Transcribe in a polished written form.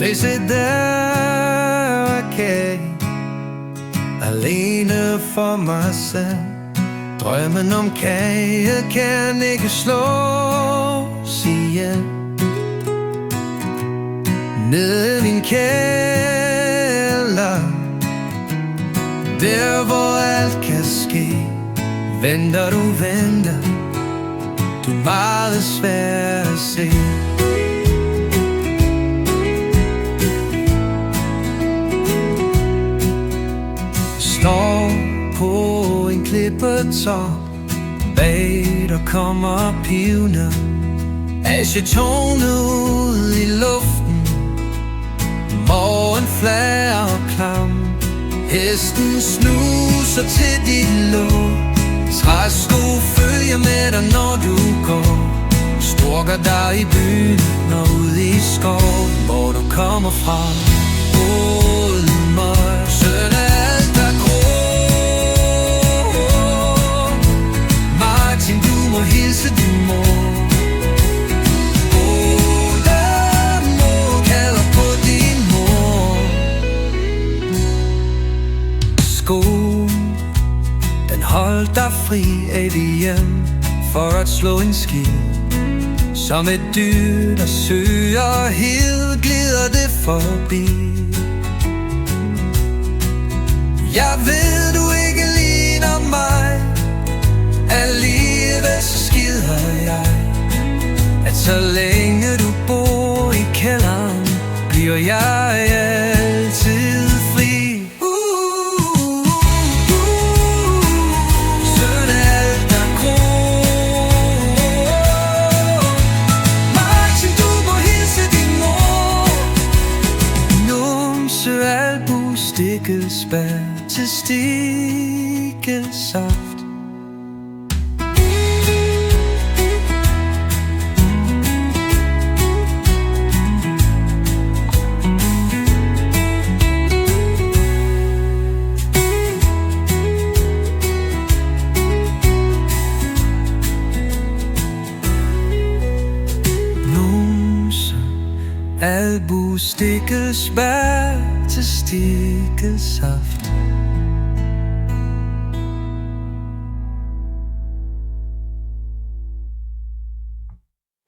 Se der okay, alene for mig selv. Drømmen om kage kan ikke slås ihjel. Nede i min kælder, der hvor alt kan ske, venter, du er meget svær at se. Står på en klippetop, bag der kommer pivende acetone ud i luften. Morgen flager og klam, hesten snuser til dit låg. Træsko følger med dig når du går, stalker dig i byen og ude i skoven, hvor du kommer fra. Uden mig, søn af alt der grå. Martin, du må hilse din mor. Den holdt dig fri AVM for at slå en skid. Som et dyr, der søger hed, glider det forbi. Jeg ved, du ikke ligner mig, alligevel så skider jeg, at så længe du bor i kælderen, bliver jeg altid fri. Stikkelsbær til stikkelsaft. Numse, albu, stikkelsbær til stikkelsaft.